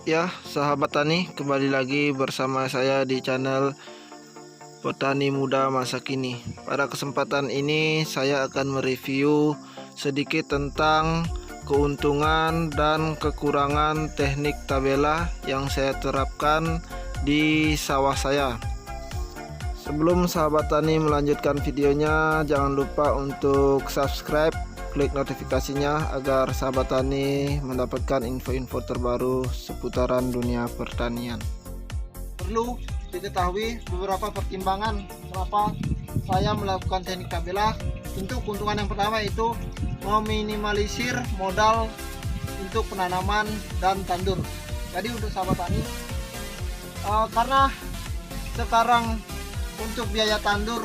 Ya, sahabat tani, kembali lagi bersama saya di channel Petani Muda Masa Kini. Pada kesempatan ini saya akan mereview sedikit tentang keuntungan dan kekurangan teknik tabela yang saya terapkan di sawah saya. Sebelum sahabat tani melanjutkan videonya, jangan lupa untuk subscribe, klik notifikasinya agar sahabat tani mendapatkan info-info terbaru seputaran dunia pertanian. Perlu diketahui beberapa pertimbangan kenapa saya melakukan teknik tabela. Tentu keuntungan yang pertama itu meminimalisir modal untuk penanaman dan tandur. Jadi untuk sahabat tani, karena sekarang untuk biaya tandur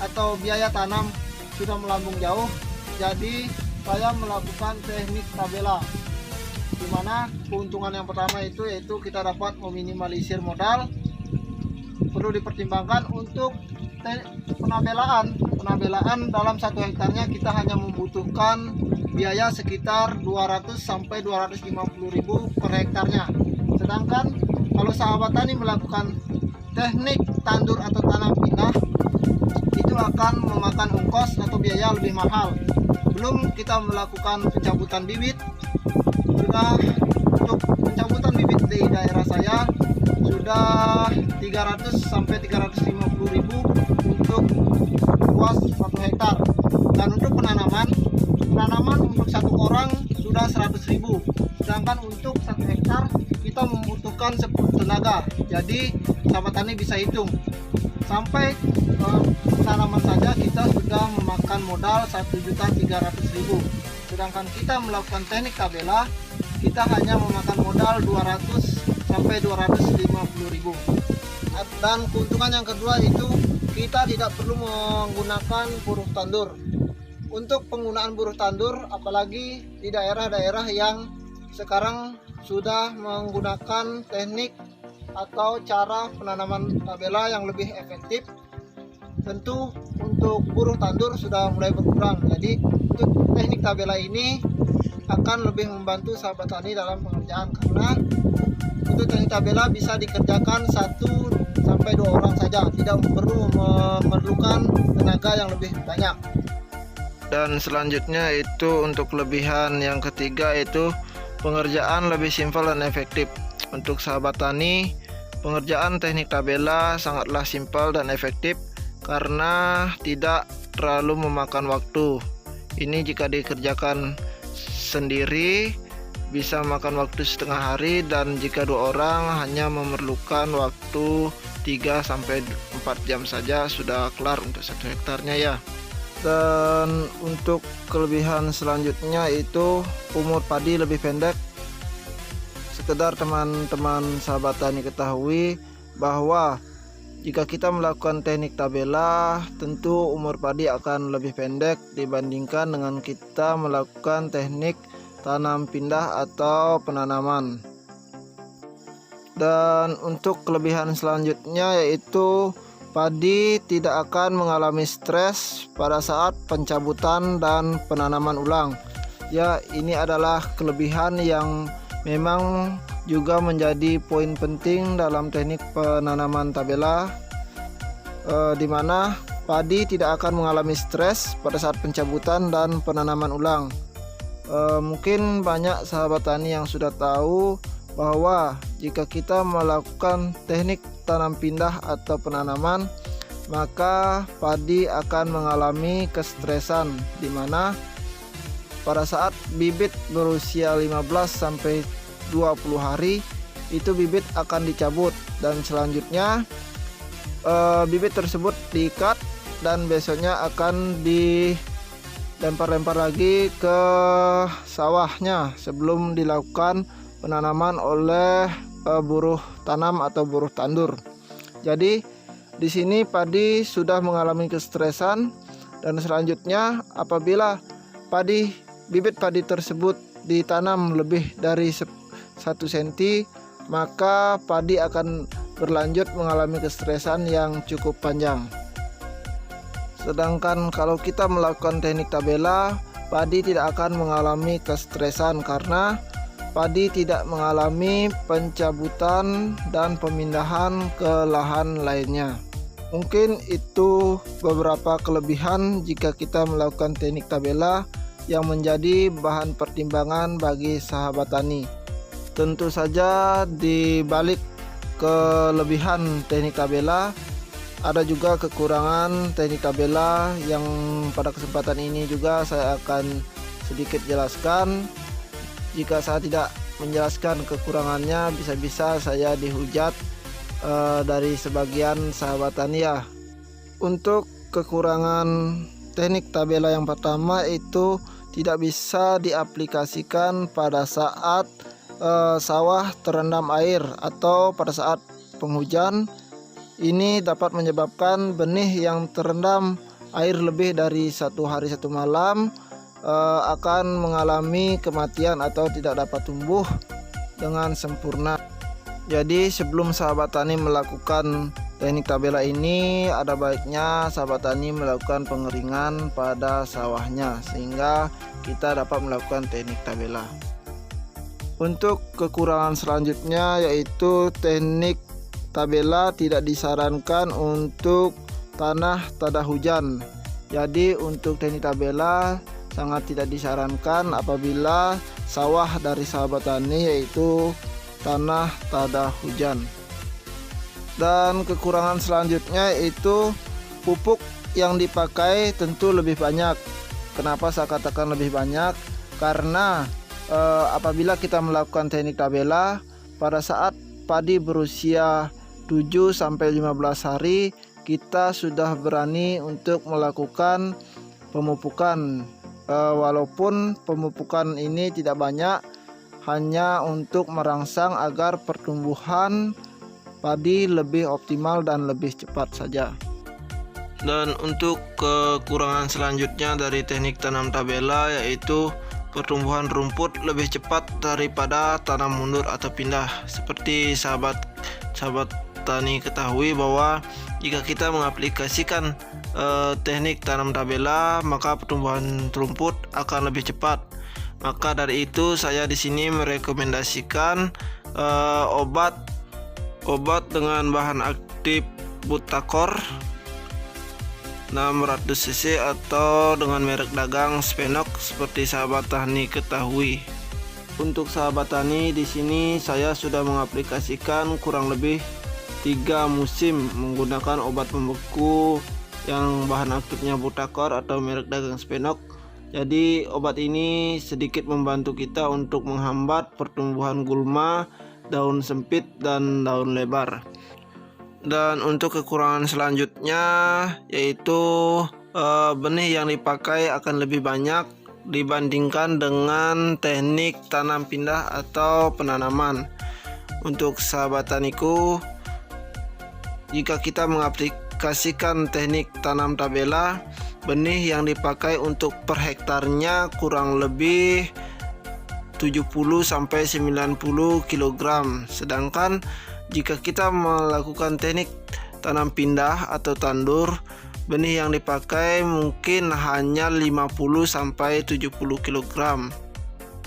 atau biaya tanam sudah melambung jauh, jadi saya melakukan teknik tabela, dimana keuntungan yang pertama itu yaitu kita dapat meminimalisir modal. Perlu dipertimbangkan untuk penabelaan dalam 1 hektarnya kita hanya membutuhkan biaya sekitar 200 sampai 250.000 per hektarnya. Sedangkan kalau sahabat tani melakukan teknik tandur atau tanam pindah, itu akan memakan ongkos atau biaya lebih mahal. Belum kita melakukan pencabutan bibit, sudah untuk pencabutan bibit di daerah saya sudah 300 sampai 350.000 untuk luas 1 hektar. Dan untuk penanaman untuk 1 orang sudah 100.000. Sedangkan untuk 1 hektar kita membutuhkan 10 tenaga. Jadi sahabat tani bisa hitung, sampai tanaman saja kita sudah memakan modal 1.300.000. Sedangkan kita melakukan teknik tabela, kita hanya memakan modal 200 sampai 250.000. Dan keuntungan yang kedua itu kita tidak perlu menggunakan buruh tandur. Untuk penggunaan buruh tandur, apalagi di daerah-daerah yang sekarang sudah menggunakan teknik atau cara penanaman tabela yang lebih efektif, tentu untuk buruh tandur sudah mulai berkurang. Jadi untuk teknik tabela ini akan lebih membantu sahabat tani dalam pengerjaan, karena untuk teknik tabela bisa dikerjakan 1 sampai 2 orang saja, tidak perlu memerlukan tenaga yang lebih banyak. Dan selanjutnya itu untuk kelebihan yang ketiga, itu pengerjaan lebih simpel dan efektif. Untuk sahabat tani, pengerjaan teknik tabela sangatlah simpel dan efektif karena tidak terlalu memakan waktu. Ini jika dikerjakan sendiri bisa makan waktu setengah hari, dan jika 2 orang hanya memerlukan waktu 3 sampai 4 jam saja sudah kelar untuk 1 hektarnya ya. Dan untuk kelebihan selanjutnya itu umur padi lebih pendek. Sekedar teman-teman sahabat tani ketahui bahwa jika kita melakukan teknik tabela, tentu umur padi akan lebih pendek dibandingkan dengan kita melakukan teknik tanam pindah atau penanaman. Dan untuk kelebihan selanjutnya yaitu padi tidak akan mengalami stres pada saat pencabutan dan penanaman ulang. Ya, ini adalah kelebihan yang memang juga menjadi poin penting dalam teknik penanaman tabela, di mana padi tidak akan mengalami stres pada saat pencabutan dan penanaman ulang. Mungkin banyak sahabat tani yang sudah tahu bahwa jika kita melakukan teknik tanam pindah atau penanaman, maka padi akan mengalami kestresan, di mana pada saat bibit berusia 15 sampai 20 hari itu bibit akan dicabut, dan selanjutnya bibit tersebut diikat dan besoknya akan dilempar-lempar lagi ke sawahnya sebelum dilakukan penanaman oleh buruh tanam atau buruh tandur. Jadi di sini padi sudah mengalami kestresan, dan selanjutnya apabila bibit padi tersebut ditanam lebih dari 1 cm, maka padi akan berlanjut mengalami kestresan yang cukup panjang. Sedangkan kalau kita melakukan teknik tabela, padi tidak akan mengalami kestresan karena padi tidak mengalami pencabutan dan pemindahan ke lahan lainnya. Mungkin itu beberapa kelebihan jika kita melakukan teknik tabela yang menjadi bahan pertimbangan bagi sahabat tani. Tentu saja di balik kelebihan teknik tabela ada juga kekurangan teknik tabela yang pada kesempatan ini juga saya akan sedikit jelaskan. Jika saya tidak menjelaskan kekurangannya, bisa-bisa saya dihujat dari sebagian sahabat tani ya. Untuk kekurangan teknik tabela yang pertama itu tidak bisa diaplikasikan pada saat sawah terendam air atau pada saat penghujan. Ini dapat menyebabkan benih yang terendam air lebih dari 1 hari 1 malam akan mengalami kematian atau tidak dapat tumbuh dengan sempurna. Jadi sebelum sahabat tani melakukan teknik tabela ini, ada baiknya sahabat tani melakukan pengeringan pada sawahnya sehingga kita dapat melakukan teknik tabela. Untuk kekurangan selanjutnya yaitu teknik tabela tidak disarankan untuk tanah tada hujan. Jadi untuk teknik tabela sangat tidak disarankan apabila sawah dari sahabat tani yaitu tanah tada hujan. Dan kekurangan selanjutnya yaitu pupuk yang dipakai tentu lebih banyak. Kenapa saya katakan lebih banyak? Karena apabila kita melakukan teknik tabela pada saat padi berusia 7-15 hari, kita sudah berani untuk melakukan pemupukan. Walaupun pemupukan ini tidak banyak, hanya untuk merangsang agar pertumbuhan padi lebih optimal dan lebih cepat saja. Dan untuk kekurangan selanjutnya dari teknik tanam tabela yaitu pertumbuhan rumput lebih cepat daripada tanam mundur atau pindah. Seperti sahabat tani ketahui bahwa jika kita mengaplikasikan teknik tanam tabela, maka pertumbuhan rumput akan lebih cepat. Maka dari itu saya di sini merekomendasikan obat dengan bahan aktif Butacor 600 cc atau dengan merek dagang Spenok seperti sahabat tani ketahui. Untuk sahabat tani di sini saya sudah mengaplikasikan kurang lebih 3 musim menggunakan obat pembeku yang bahan aktifnya Butacor atau merek dagang Spenok. Jadi obat ini sedikit membantu kita untuk menghambat pertumbuhan gulma, daun sempit dan daun lebar. Dan untuk kekurangan selanjutnya yaitu benih yang dipakai akan lebih banyak dibandingkan dengan teknik tanam pindah atau penanaman. Untuk sahabat taniku, jika kita mengaplikasikan teknik tanam tabela, benih yang dipakai untuk per hektarnya kurang lebih 70-90 kg. Sedangkan jika kita melakukan teknik tanam pindah atau tandur, benih yang dipakai mungkin hanya 50-70 kg.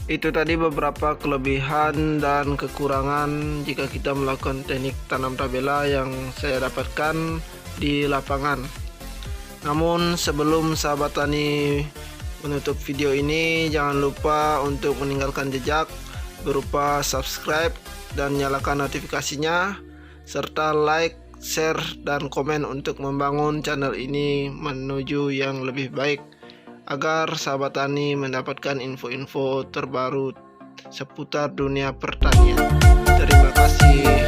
Itu tadi beberapa kelebihan dan kekurangan jika kita melakukan teknik tanam tabela yang saya dapatkan di lapangan. Namun sebelum sahabat tani menutup video ini, jangan lupa untuk meninggalkan jejak berupa subscribe dan nyalakan notifikasinya, serta like, share, dan komen untuk membangun channel ini menuju yang lebih baik agar sahabat tani mendapatkan info-info terbaru seputar dunia pertanian. Terima kasih.